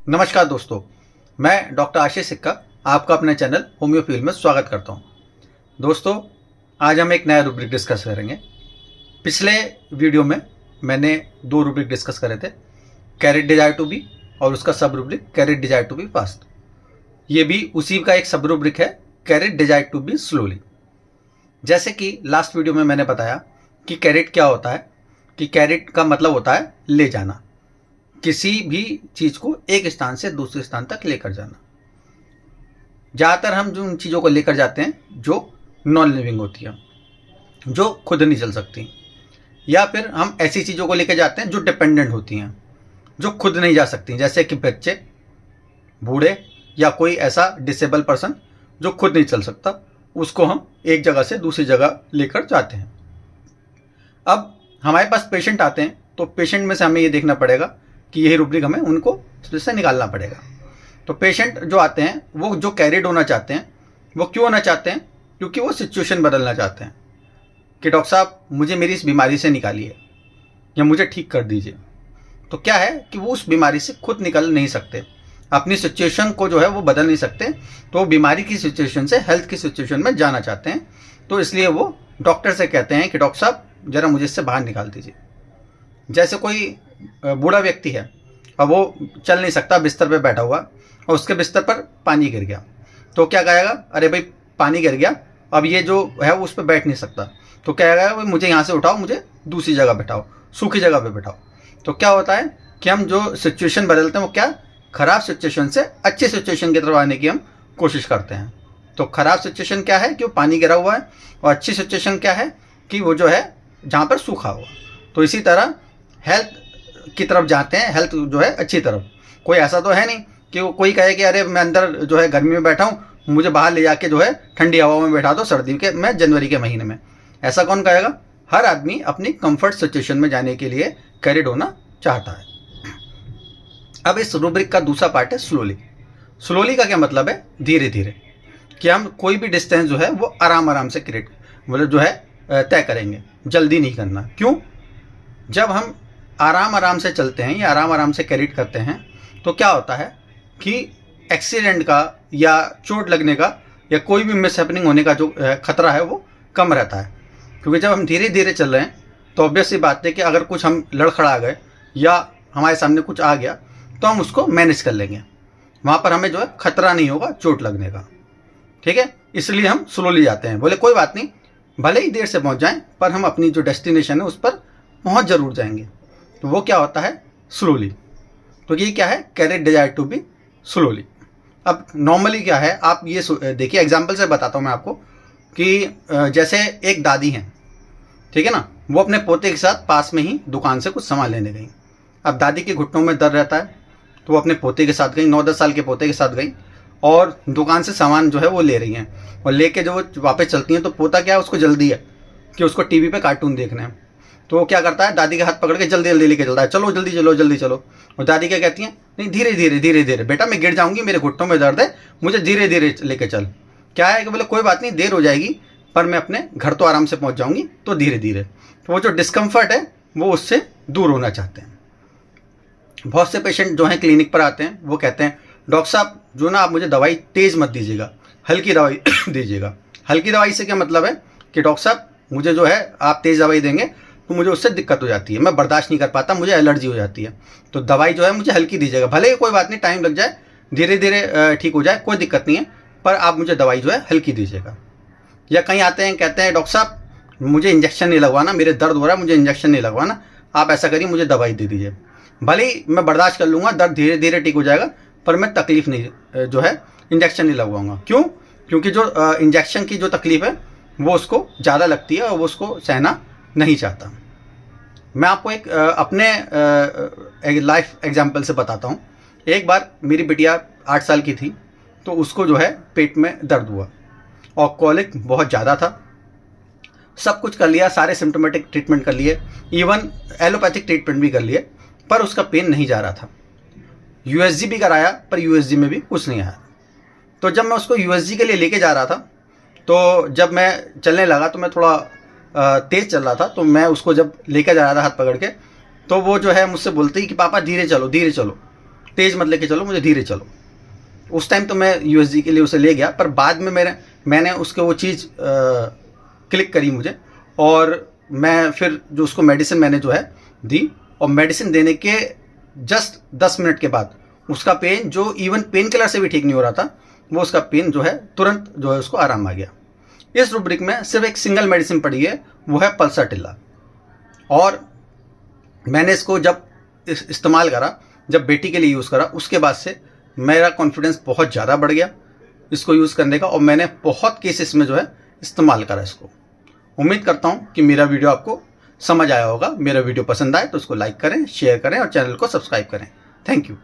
नमस्कार दोस्तों, मैं डॉक्टर आशीष सिक्का आपका अपने चैनल होम्यो फील्ड में स्वागत करता हूं। दोस्तों, आज हम एक नया रूब्रिक डिस्कस करेंगे। पिछले वीडियो में मैंने दो रूब्रिक डिस्कस करे थे, कैरेट डिजायर टू बी और उसका sub rubric carried desire to be fast. ये भी उसी का एक सब रूब्रिक है, carried desire to be slowly. जैसे कि लास्ट वीडियो में मैंने बताया कि कैरेट क्या होता है, कि कैरेट का मतलब होता है ले जाना, किसी भी चीज को एक स्थान से दूसरे स्थान तक लेकर जाना। ज्यादातर हम जो उन चीजों को लेकर जाते हैं जो नॉन लिविंग होती है, जो खुद नहीं चल सकती, या फिर हम ऐसी चीजों को लेकर जाते हैं जो डिपेंडेंट होती हैं, जो खुद नहीं जा सकती, जैसे कि बच्चे, बूढ़े या कोई ऐसा डिसेबल पर्सन जो खुद नहीं चल सकता, उसको हम एक जगह से दूसरी जगह लेकर जाते हैं। अब हमारे पास पेशेंट आते हैं तो पेशेंट में से हमें ये देखना पड़ेगा कि यही रूब्रिक हमें उनको से निकालना पड़ेगा। तो पेशेंट जो आते हैं वो जो कैरिड होना चाहते हैं, वो क्यों होना चाहते हैं? क्योंकि वो सिचुएशन बदलना चाहते हैं कि डॉक्टर साहब मुझे मेरी इस बीमारी से निकालिए या मुझे ठीक कर दीजिए। तो क्या है कि वो उस बीमारी से खुद निकल नहीं सकते, अपनी सिचुएशन को जो है वो बदल नहीं सकते, तो बीमारी की सिचुएशन से हेल्थ की सिचुएशन में जाना चाहते हैं। तो इसलिए वो डॉक्टर से कहते हैं कि डॉक्टर साहब जरा मुझे इससे बाहर निकाल दीजिए। जैसे कोई बूढ़ा व्यक्ति है और वो चल नहीं सकता, बिस्तर पे बैठा हुआ, और उसके बिस्तर पर पानी गिर गया, तो क्या कहेगा? अरे भाई पानी गिर गया, अब ये जो है वो उस पर बैठ नहीं सकता, तो क्या कहेगा? भाई मुझे यहाँ से उठाओ, मुझे दूसरी जगह बैठाओ, सूखी जगह पे बैठाओ। तो क्या होता है कि हम जो सिचुएशन बदलते हैं वो क्या, खराब सिचुएशन से अच्छी सिचुएशन की तरफ आने की हम कोशिश करते हैं। तो खराब सिचुएशन क्या है कि वो पानी गिरा हुआ है, और अच्छी सिचुएशन क्या है कि वो जो है जहाँ पर सूखा हुआ। तो इसी तरह हेल्थ की तरफ जाते हैं, हेल्थ जो है अच्छी तरफ। कोई ऐसा तो है नहीं कि वो कोई कहे कि अरे मैं अंदर जो है गर्मी में बैठा हूँ, मुझे बाहर ले जाके जो है ठंडी हवा में बैठा दो सर्दी के में जनवरी के महीने में। ऐसा कौन कहेगा? हर आदमी अपनी कंफर्ट सिचुएशन में जाने के लिए कैरिड होना चाहता है। अब इस रूब्रिक का दूसरा पार्ट है स्लोली। स्लोली का क्या मतलब है? धीरे धीरे, कि हम कोई भी डिस्टेंस जो है वो आराम आराम से क्रिएट मतलब जो है तय करेंगे, जल्दी नहीं करना। क्यों? जब हम आराम आराम से चलते हैं या आराम आराम से कैरिड करते हैं तो क्या होता है कि एक्सीडेंट का या चोट लगने का या कोई भी मिसहैपनिंग होने का जो खतरा है वो कम रहता है। क्योंकि जब हम धीरे धीरे चल रहे हैं तो ऑब्वियस सी बात है कि अगर कुछ हम लड़खड़ा गए या हमारे सामने कुछ आ गया तो हम उसको मैनेज कर लेंगे, वहाँ पर हमें जो है खतरा नहीं होगा चोट लगने का। ठीक है, इसलिए हम स्लोली जाते हैं। बोले कोई बात नहीं, भले ही देर से पहुँच जाएं पर हम अपनी जो डेस्टिनेशन है उस पर पहुँच जरूर जाएंगे। तो वो क्या होता है? स्लोली। तो ये क्या है? Carried desire to be slowly. अब नॉर्मली क्या है, आप ये देखिए, एग्जांपल से बताता हूँ मैं आपको कि जैसे एक दादी हैं, ठीक है ना, वो अपने पोते के साथ पास में ही दुकान से कुछ सामान लेने गई। अब दादी के घुटनों में दर्द रहता है तो वो अपने पोते के साथ गई, 9-10 साल के पोते के साथ गई और दुकान से सामान जो है वो ले रही हैं, और लेके जो वो वापस चलती हैं तो पोता क्या है, उसको जल्दी है कि उसको टीवी पे कार्टून देखने हैं। तो वो क्या करता है, दादी का हाथ पकड़ के जल्दी जल्दी लेके चलता है, चलो जल्दी चलो जल्दी चलो। और दादी क्या कहती हैं? नहीं, धीरे धीरे धीरे धीरे, बेटा मैं गिर जाऊंगी, मेरे घुटनों में दर्द है, मुझे धीरे धीरे लेके चल। क्या है कि बोले कोई बात नहीं, देर हो जाएगी पर मैं अपने घर तो आराम से पहुंच जाऊंगी, तो धीरे धीरे। तो वो जो डिस्कम्फर्ट है वो उससे दूर होना चाहते हैं। बहुत से पेशेंट जो हैं क्लिनिक पर आते हैं, वो कहते हैं डॉक्टर साहब जो ना आप मुझे दवाई तेज मत दीजिएगा, हल्की दवाई दीजिएगा। हल्की दवाई से क्या मतलब है कि डॉक्टर साहब मुझे जो है आप तेज दवाई देंगे तो मुझे उससे दिक्कत हो जाती है, मैं बर्दाश्त नहीं कर पाता, मुझे एलर्जी हो जाती है, तो दवाई जो है मुझे हल्की दीजिएगा। भले ही कोई बात नहीं, टाइम लग जाए, धीरे धीरे ठीक हो जाए, कोई दिक्कत नहीं है, पर आप मुझे दवाई जो है हल्की दीजिएगा। या कहीं आते हैं, कहते हैं डॉक्टर साहब मुझे इंजेक्शन नहीं लगवाना, मेरे दर्द हो रहा है, मुझे इंजेक्शन नहीं लगवाना, आप ऐसा करिए मुझे दवाई दे दीजिए। भले ही मैं बर्दाश्त कर लूँगा, दर्द धीरे धीरे ठीक हो जाएगा, पर मैं तकलीफ नहीं जो है इंजेक्शन नहीं लगवाऊँगा। क्यों? क्योंकि जो इंजेक्शन की जो तकलीफ है वो उसको ज़्यादा लगती है और वो उसको सहना नहीं चाहता। मैं आपको एक अपने लाइफ एग्जाम्पल से बताता हूँ। एक बार मेरी बिटिया 8 साल की थी, तो उसको जो है पेट में दर्द हुआ और कॉलिक बहुत ज़्यादा था। सब कुछ कर लिया, सारे सिम्टोमेटिक ट्रीटमेंट कर लिए, इवन एलोपैथिक ट्रीटमेंट भी कर लिए, पर उसका पेन नहीं जा रहा था। यूएसजी भी कराया पर यूएसजी में भी कुछ नहीं आया। तो जब मैं उसको यूएसजी के लिए लेके जा रहा था, तो जब मैं चलने लगा तो मैं थोड़ा तेज़ चल रहा था, तो मैं उसको जब लेकर जा रहा था हाथ पकड़ के, तो वो जो है मुझसे बोलती कि पापा धीरे चलो धीरे चलो। तेज़ मत लेके चलो, मुझे धीरे चलो। उस टाइम तो मैं यूएसजी के लिए उसे ले गया, पर बाद में मैंने उसके वो चीज़ क्लिक करी मुझे, और मैं फिर जो उसको मेडिसिन मैंने जो है दी, और मेडिसिन देने के जस्ट 10 मिनट के बाद उसका पेन, जो इवन पेन किलर से भी ठीक नहीं हो रहा था, वो उसका पेन जो है तुरंत जो है उसको आराम आ गया। इस रूब्रिक में सिर्फ एक सिंगल मेडिसिन पड़ी है, वो है पल्साटिला। और मैंने इसको जब इस्तेमाल करा, जब बेटी के लिए यूज़ करा, उसके बाद से मेरा कॉन्फिडेंस बहुत ज़्यादा बढ़ गया इसको यूज़ करने का, और मैंने बहुत केसेस में जो है इस्तेमाल करा इसको। उम्मीद करता हूँ कि मेरा वीडियो आपको समझ आया होगा। मेरा वीडियो पसंद आए तो उसको लाइक करें, शेयर करें और चैनल को सब्सक्राइब करें। Thank you.